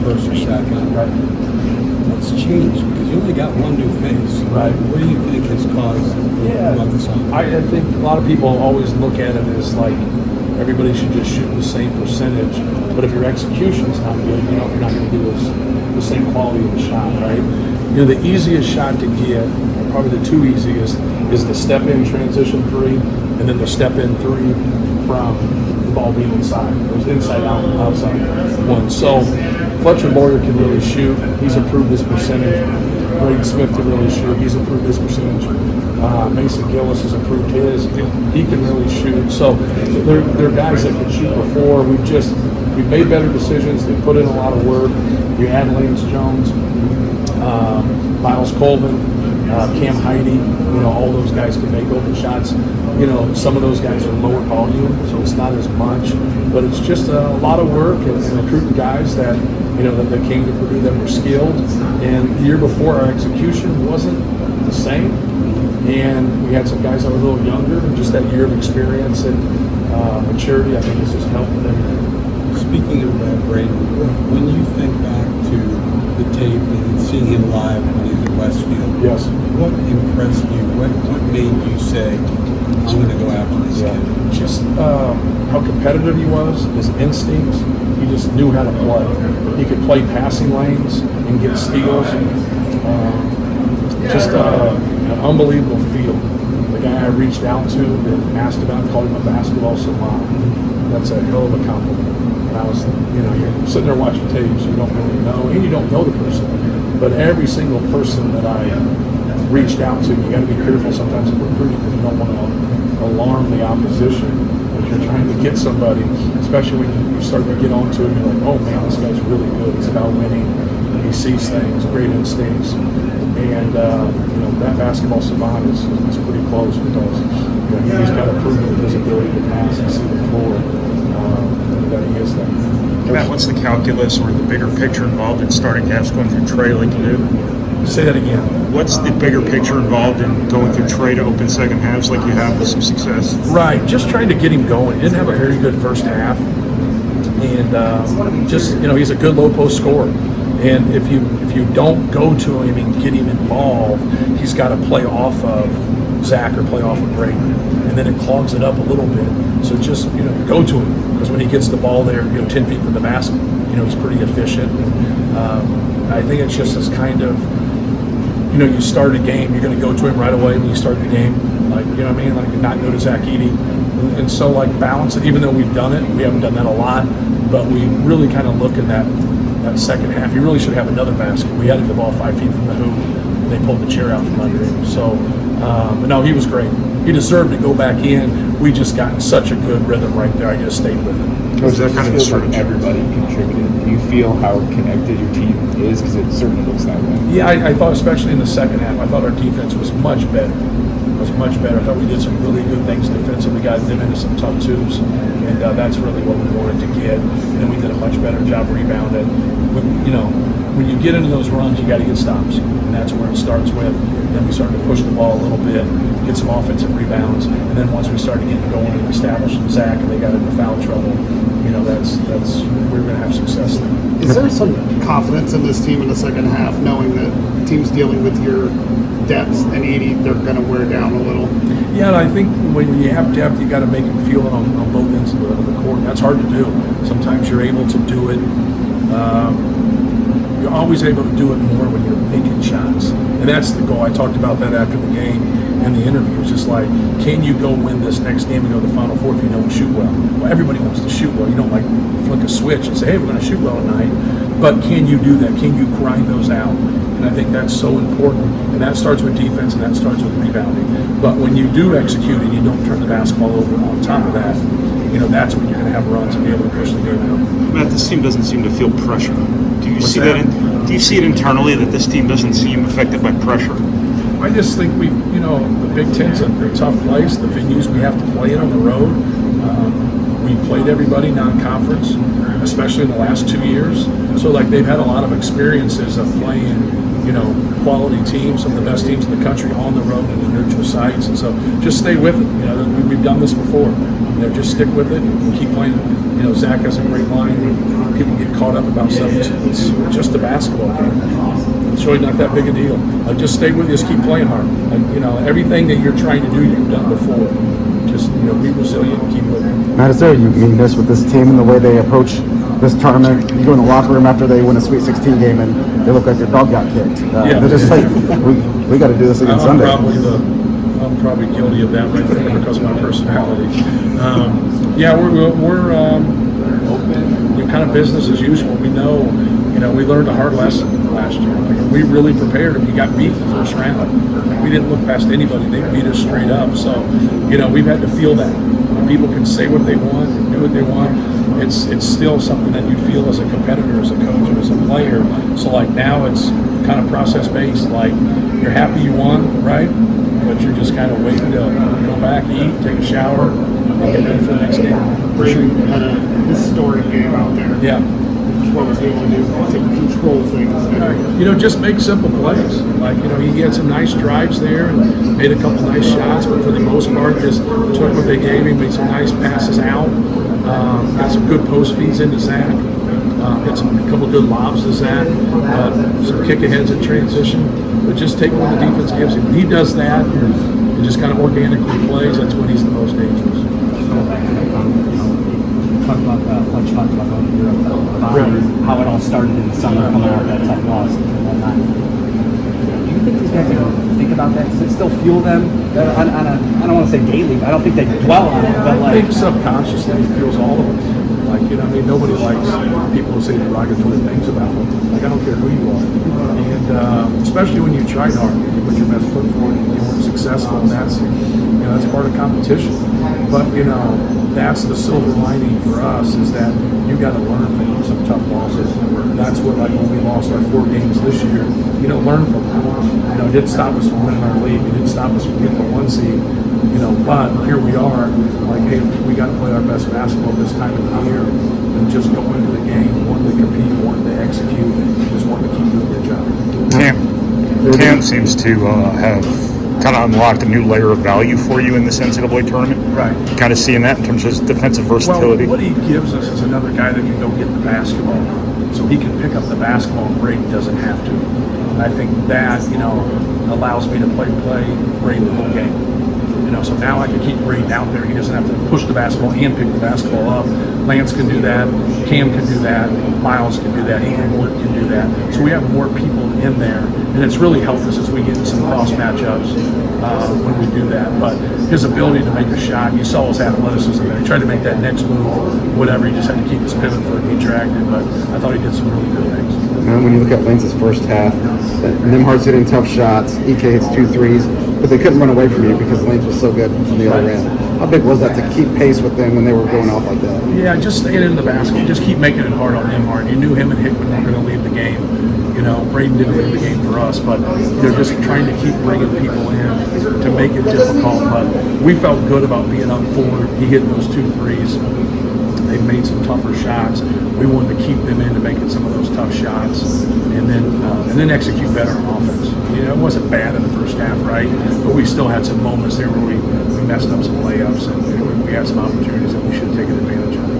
first or second. Right. What's changed? Because you only got one new face. Right. What do you think has caused this on? I think a lot of people always look at it as like everybody should just shoot the same percentage. But if your execution is not good, you're not going to do the same quality of the shot, right? The easiest shot to get, probably the two easiest, is the step-in transition three, and then the step-in three from the ball being inside. There's inside out, outside one. So Fletcher Boyer can really shoot. He's improved his percentage. Braden Smith can really shoot. He's improved his percentage. Mason Gillis has improved his. He can really shoot. So they're guys that could shoot before. We've made better decisions. They put in a lot of work. You add Lance Jones, Miles Colvin, Cam Heide, all those guys can make open shots. Some of those guys are lower volume, so it's not as much, but it's just a lot of work and recruiting guys that, that came to Purdue that were skilled. And the year before, our execution wasn't the same, and we had some guys that were a little younger, and just that year of experience and maturity, I think, has just helped with everything. Speaking of that, Braden, when you think back to the tape and seeing him live when he was at Westfield, yes, what impressed you? What made you say, I'm going to go after this kid? Just how competitive he was, his instincts. He just knew how to play. He could play passing lanes and get steals. Just an unbelievable feel. The guy I reached out to and asked about, called him a basketball savant. That's a hell of a compliment. And I was, you're sitting there watching tapes, you don't really know, and you don't know the person. But every single person that I reached out to, you got to be careful sometimes in recruiting because you don't want to alarm the opposition if you're trying to get somebody, especially when you start to get onto it. You're like, oh man, this guy's really good. He's about winning. He sees things, great instincts, and that basketball savant is pretty close because he's got to prove his ability to pass and see the floor. That he is that. Matt, what's the calculus or the bigger picture involved in starting halves going through Trey like you do? Say that again. What's the bigger picture involved in going through Trey to open second halves like you have with some success? Right, just trying to get him going. He didn't have a very good first half, and he's a good low post scorer. And if you don't go to him and get him involved, he's got to play off of Zach or play off of Braden, and then it clogs it up a little bit. So just go to him, because when he gets the ball there, 10 feet from the basket, he's pretty efficient. I think it's just this kind of, you start a game, you're going to go to him right away when you start the game, like not go to Zach-Edey, and so balance it. Even though we've done it, we haven't done that a lot, but we really kind of look in that second half. You really should have another basket. We had the ball 5 feet from the hoop, and they pulled the chair out from under him. So, but no, he was great. He deserved to go back in. We just got in such a good rhythm right there. I just stayed with it. Was that kind of the like everybody contributed? Do you feel how connected your team is? Because it certainly looks that way. Yeah, I thought, especially in the second half, I thought our defense was much better. I thought we did some really good things defensively. Got them into some tough twos, and that's really what we wanted to get. And then we did a much better job rebounding. When you get into those runs, you got to get stops, and that's where it starts with. And then we started to push the ball a little bit, get some offensive rebounds, and then once we started getting going and establishing Zach, and they got into foul trouble, that's we're going to have success there. Is there some confidence in this team in the second half, knowing that the team's dealing with your depth and Edey, they're going to wear down a little? Yeah, and I think when you have depth, you got to make them feel it on both ends of the court. And that's hard to do. Sometimes you're able to do it. You're always able to do it more when you're making shots. And that's the goal. I talked about that after the game in the interview. It's just like, can you go win this next game and go to the Final Four if you don't shoot well? Well, everybody wants to shoot well. You don't flick a switch and say, hey, we're going to shoot well tonight. But can you do that? Can you grind those out? And I think that's so important. And that starts with defense and that starts with rebounding. But when you do execute and you don't turn the basketball over on top of that, that's when you're going to have runs and be able to push the game out. Matt, this team doesn't seem to feel pressure. Do you see it internally that this team doesn't seem affected by pressure? I just think the Big Ten's a tough place. The venues we have to play in on the road, we played everybody non-conference, especially in the last 2 years. So like they've had a lot of experiences of playing, quality teams, some of the best teams in the country on the road and in neutral sites. And so just stay with it. We've done this before. Just stick with it and keep playing. Zach has a great line. When people get caught up about something, it's just a basketball game. It's really not that big a deal. Just stay with it. Just keep playing hard. Everything that you're trying to do, you've done before. Just be resilient and keep with it. Matt, is there a uniqueness with this team and the way they approach this tournament? You go in the locker room after they win a Sweet 16 game and they look like their dog got kicked. They're just like, we got to do this against Sunday. I'm probably guilty of that right there because of my personality. We're kind of business as usual. We know, we learned a hard lesson last year. We really prepared and we got beat in the first round. We didn't look past anybody. They beat us straight up. So, we've had to feel that. People can say what they want and do what they want. It's still something that you feel as a competitor, as a coach, and as a player. So like now it's kind of process based. Like you're happy you won, right? But you're just kind of waiting to go back, eat, take a shower, and get ready for the next game. Braden had a historic game out there. Yeah. What was he able to do to control things? Just make simple plays. Like, he had some nice drives there and made a couple nice shots, but for the most part, just took what they gave him, made some nice passes out, got some good post feeds into Zach, got a couple good lobs to Zach, some kick aheads in transition, but just take what the defense gives him. When he does that and just kind of organically plays, that's when he's the most dangerous. Talk about Fletch talked about going to Europe, how it all started in the summer, coming out of that tough loss and whatnot. Do you think these guys are going to think about that? Does it still fuel them on a, I don't want to say daily, but I don't think they dwell on it. But I think subconsciously it fuels all of us. Nobody likes people who say derogatory things about them. I don't care who you are. And especially when you tried hard, you put your best foot forward and you weren't successful, and that's part of competition. But, that's the silver lining for us is that you got to learn from some tough losses. And that's what, like when we lost our 4 games this year, learn from them. It didn't stop us from winning our league. It didn't stop us from getting the 1 seed. But here we are, like, hey, we got to play our best basketball this time of the year and just go into the game, wanting to compete, wanting to execute, and just wanting to keep doing their job. Cam seems to have kind of unlocked a new layer of value for you in this NCAA tournament. Right. Kind of seeing that in terms of his defensive versatility. Well, what he gives us is another guy that can go get the basketball. So he can pick up the basketball and Braden doesn't have to. And I think that, allows me to play Braden the whole game. So now I can keep Braden out there. He doesn't have to push the basketball and pick the basketball up. Lance can do that. Cam can do that. Miles can do that. Even Mort can do that. So we have more people in there. And it's really helped us as we get in some cross matchups when we do that. But his ability to make a shot, you saw his athleticism there. He tried to make that next move, whatever. He just had to keep his pivot foot and he dragged it. But I thought he did some really good things. When you look at Lance's first half, Nimhard's hitting tough shots, EK hits 2 threes, but they couldn't run away from you because Lance was so good on the other end. How big was that to keep pace with them when they were going off like that? Yeah, just staying in the basket. Just keep making it hard on Nimhard. You knew him and Hickman were going to leave the game. Braden didn't leave the game for us, but just trying to keep bringing people in to make it difficult. But we felt good about being up forward. He hit those 2 threes. They made some tougher shots. We wanted to keep them in to making some of those tough shots, and then execute better on offense. It wasn't bad in the first half, right? But we still had some moments there where we messed up some layups and we had some opportunities that we should have taken advantage of.